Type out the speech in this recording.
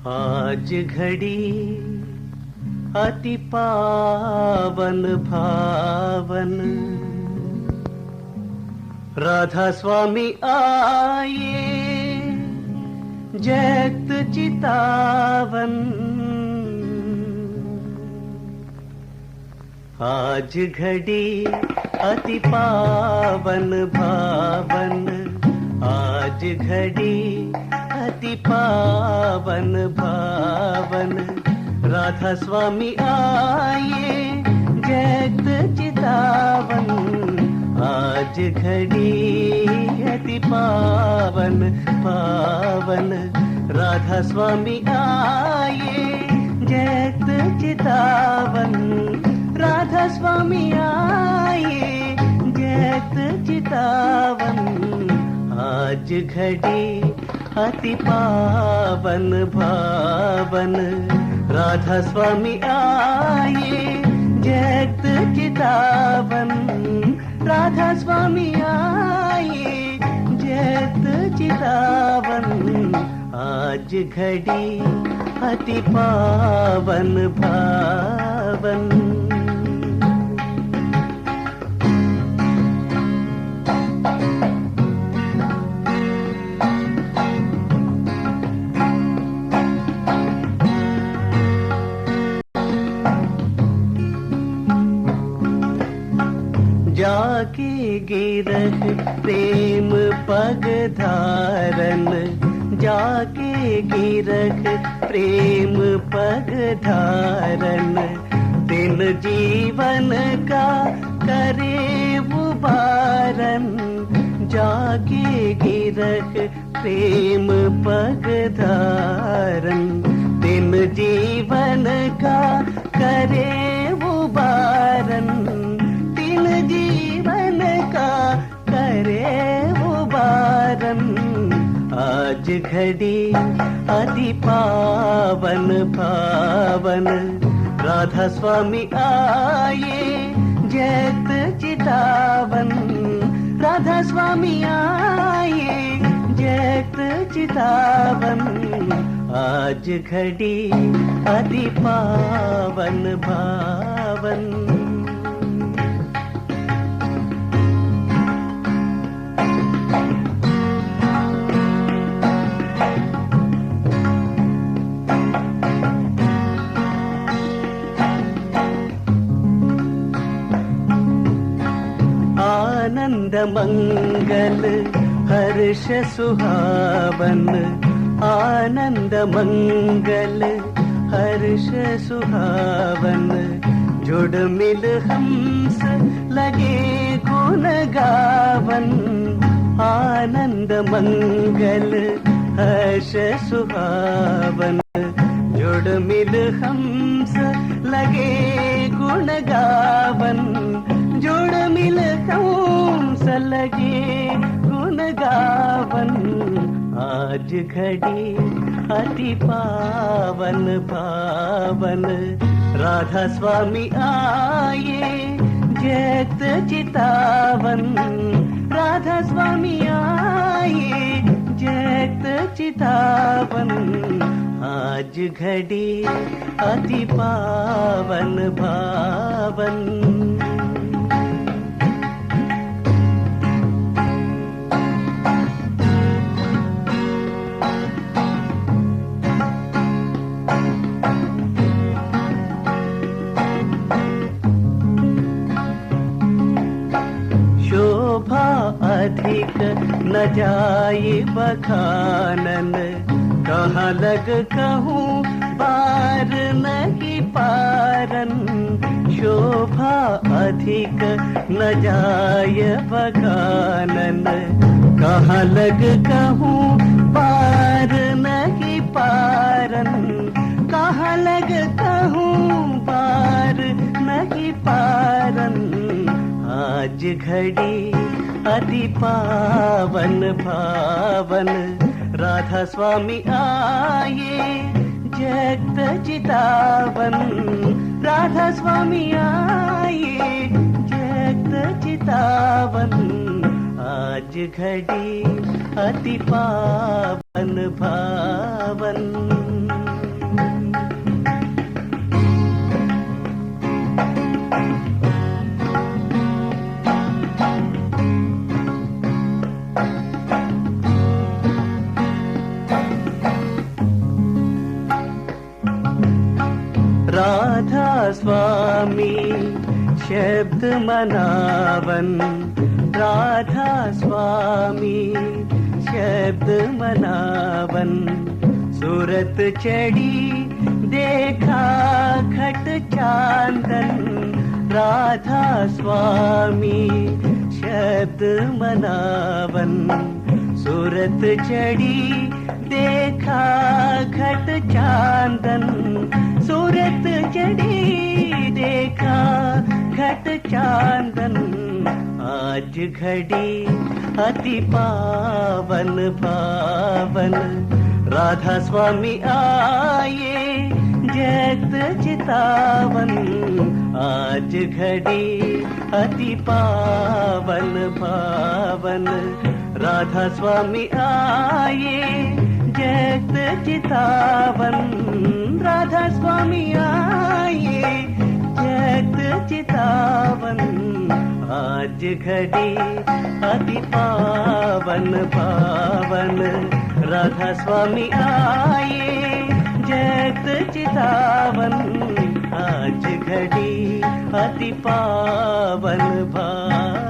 आज घड़ी अति पावन भावन, राधा स्वामी आए जगत चितावन। आज घड़ी अति पावन भावन, आज घड़ी अति पावन भावन, राधा स्वामी आए जगत चितावन। आज घड़ी अति पावन पावन, राधा स्वामी आए जगत चितावन। राधा स्वामी आए जगत चितावन। आज घड़ी अति पावन भावन, राधा स्वामी आए जगत चितावन। राधा स्वामी आए जगत चितावन। आज घड़ी अति पावन भावन। जाके गिरह प्रेम पग धारन, जाके गिरह प्रेम पग धारन। दिन जीवन का करे उबारन, जाके गिरह प्रेम पग धारन। दिन जीवन का करे उबारन, जीवन का करे उबारन। आज घड़ी अति पावन पावन, राधा स्वामी आए जगत चितावन। राधा स्वामी आए जगत चितावन। आज घड़ी अति पावन भावन। आनंद मंगल हर्ष सुहावन, आनंद मंगल हर्ष सुहावन। जुड़ मिल हंस लगे गुण गावन, आनंद मंगल हर्ष सुहावन। जुड़ मिल हंस लगे गुण गावन, जुड़ मिल हंस लगे गुण गावन। आज घड़ी अति पावन पावन, राधा स्वामी आए जगत चितावन। राधा स्वामी आए जगत चितावन। आज घड़ी अति पावन भावन। शोभा अधिक न जाए बखानन, कहाँ लग कहूँ पार नहीं पारन। शोभा अधिक न जाए बखानन, कहाँ लग कहूँ पार नहीं पारन। कहाँ लग कहूँ पार नहीं पारन। आज घड़ी अति पावन भावन, राधा स्वामी आए जगत चितावन। राधा स्वामी आए जगत चितावन। आज घड़ी अति पावन भावन। शब्द मनावन राधा स्वामी शब्द मनावन सूरत चढ़ी देखा घट चांदन राधा स्वामी शब्द मनावन सूरत चढ़ी देखा घट चांदन सूरत चढ़ी देखा घट चांदन आज घड़ी अति पावन पावन राधा स्वामी आए जगत चितावन आज घड़ी अति पावन पावन राधा स्वामी आए जगत चितावन राधा स्वामी आए जगत चितावन आज घड़ी अति पावन पावन राधा स्वामी आए जगत चितावन आज घड़ी अति पावन पावन।